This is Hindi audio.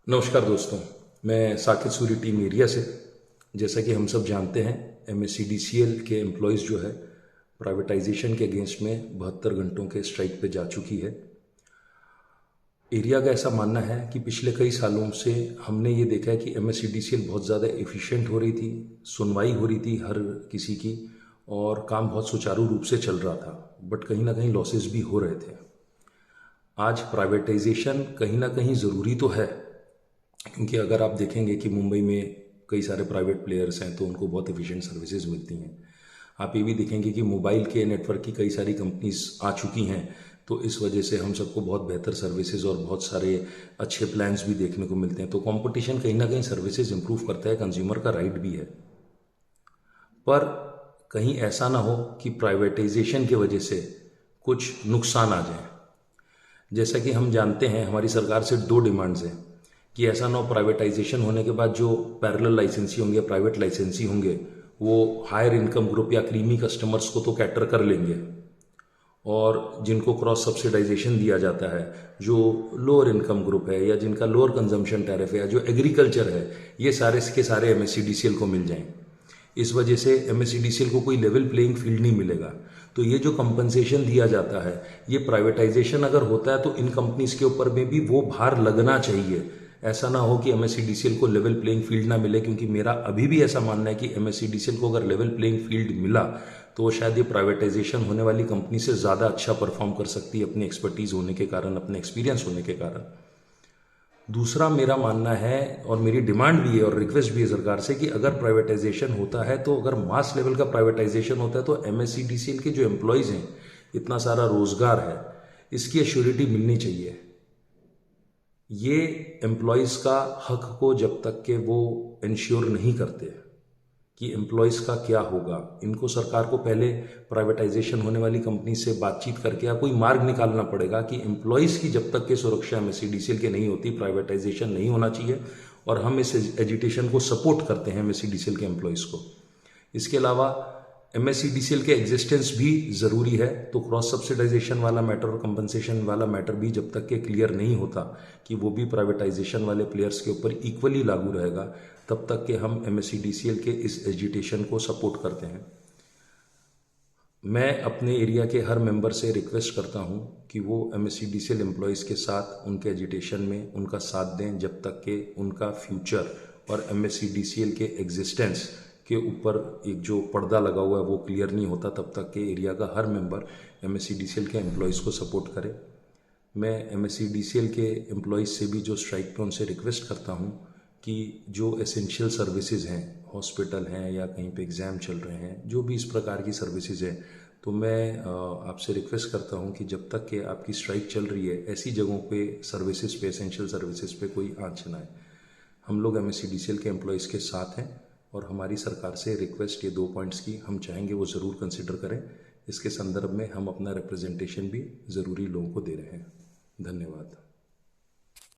नमस्कार दोस्तों, मैं साकिब सूरी टीम एरिया से। जैसा कि हम सब जानते हैं, MSCDCL के एम्प्लॉयज़ जो है प्राइवेटाइजेशन के अगेंस्ट में 72 घंटों के स्ट्राइक पे जा चुकी है। एरिया का ऐसा मानना है कि पिछले कई सालों से हमने ये देखा है कि MSCDCL बहुत ज़्यादा एफिशिएंट हो रही थी, सुनवाई हो रही थी हर किसी की, और काम बहुत सुचारू रूप से चल रहा था। बट कहीं ना कहीं लॉसेस भी हो रहे थे। आज प्राइवेटाइजेशन कहीं ना कहीं ज़रूरी तो है, क्योंकि अगर आप देखेंगे कि मुंबई में कई सारे प्राइवेट प्लेयर्स हैं तो उनको बहुत एफिशिएंट सर्विसेज मिलती हैं। आप ये भी देखेंगे कि मोबाइल के नेटवर्क की कई सारी कंपनीज आ चुकी हैं, तो इस वजह से हम सबको बहुत बेहतर सर्विसेज और बहुत सारे अच्छे प्लान्स भी देखने को मिलते हैं। तो कंपटीशन कहीं ना कहीं सर्विसेज इंप्रूव करता है, कंज्यूमर का राइट भी है। पर कहीं ऐसा ना हो कि प्राइवेटाइजेशन की वजह से कुछ नुकसान आ जाए। जैसा कि हम जानते हैं, हमारी सरकार से दो डिमांड्स हैं कि ऐसा ना हो प्राइवेटाइजेशन होने के बाद जो पैरेलल लाइसेंसी होंगे, प्राइवेट लाइसेंसी होंगे, वो हायर इनकम ग्रुप या क्रीमी कस्टमर्स को तो कैटर कर लेंगे, और जिनको क्रॉस सब्सिडाइजेशन दिया जाता है, जो लोअर इनकम ग्रुप है या जिनका लोअर कंजम्पशन टैरिफ है या जो एग्रीकल्चर है, ये सारे के सारे MSCDCL को मिल जाएं। इस वजह से MSCDCL को कोई लेवल प्लेइंग फील्ड नहीं मिलेगा। तो ये जो कंपनसेशन दिया जाता है, ये प्राइवेटाइजेशन अगर होता है तो इन कंपनीज के ऊपर में भी वो भार लगना चाहिए। ऐसा ना हो कि MSCDCL को लेवल प्लेइंग फील्ड ना मिले, क्योंकि मेरा अभी भी ऐसा मानना है कि MSCDCL को अगर लेवल प्लेइंग फील्ड मिला तो वो शायद ये प्राइवेटाइजेशन होने वाली कंपनी से ज़्यादा अच्छा परफॉर्म कर सकती है, अपनी एक्सपर्टीज होने के कारण, अपने एक्सपीरियंस होने के कारण। दूसरा मेरा मानना है और मेरी डिमांड भी है और रिक्वेस्ट भी है सरकार से कि अगर प्राइवेटाइजेशन होता है, तो अगर मास लेवल का प्राइवेटाइजेशन होता है, तो MSCDCL के जो एम्प्लॉयज़ हैं, इतना सारा रोजगार है, इसकी एश्योरिटी मिलनी चाहिए। ये एम्प्लॉयज़ का हक को जब तक के वो इंश्योर नहीं करते कि एम्प्लॉयज़ का क्या होगा, इनको सरकार को पहले प्राइवेटाइजेशन होने वाली कंपनी से बातचीत करके या कोई मार्ग निकालना पड़ेगा कि एम्प्लॉयज़ की जब तक के सुरक्षा MSCDCL के नहीं होती, प्राइवेटाइजेशन नहीं होना चाहिए। और हम इस एजिटेशन को सपोर्ट करते हैं MSCDCL के एम्प्लॉयज़ को। इसके अलावा MSCDCL के एग्जिस्टेंस भी ज़रूरी है। तो क्रॉस सब्सिडाइजेशन वाला मैटर और कंपनसेशन वाला मैटर भी जब तक के क्लियर नहीं होता कि वो भी प्राइवेटाइजेशन वाले प्लेयर्स के ऊपर इक्वली लागू रहेगा, तब तक के हम MSCDCL के इस एजिटेशन को सपोर्ट करते हैं। मैं अपने एरिया के हर मेंबर से रिक्वेस्ट करता हूं कि वो MSCDCL एम्प्लॉयज़ के साथ उनके एजिटेशन में उनका साथ दें, जब तक के उनका फ्यूचर और MSCDCL के एग्जिस्टेंस के ऊपर एक जो पर्दा लगा हुआ है वो क्लियर नहीं होता, तब तक के एरिया का हर मेंबर MSCDCL के एम्प्लॉयज़ को सपोर्ट करे। मैं MSCDCL के एम्प्लॉयज़ से भी जो स्ट्राइक पे उनसे रिक्वेस्ट करता हूँ कि जो एसेंशियल सर्विसेज हैं, हॉस्पिटल हैं या कहीं पे एग्ज़ाम चल रहे हैं, जो भी इस प्रकार की सर्विसेज हैं, तो मैं आपसे रिक्वेस्ट करता हूँ कि जब तक कि आपकी स्ट्राइक चल रही है, ऐसी जगहों पे सर्विसेज पे, एसेंशियल सर्विसेज पे कोई आँच ना आए। हम लोग MSCDCL के एम्प्लॉयज़ के साथ हैं और हमारी सरकार से रिक्वेस्ट ये 2 पॉइंट्स की हम चाहेंगे वो ज़रूर कंसिडर करें। इसके संदर्भ में हम अपना रिप्रेजेंटेशन भी ज़रूरी लोगों को दे रहे हैं। धन्यवाद।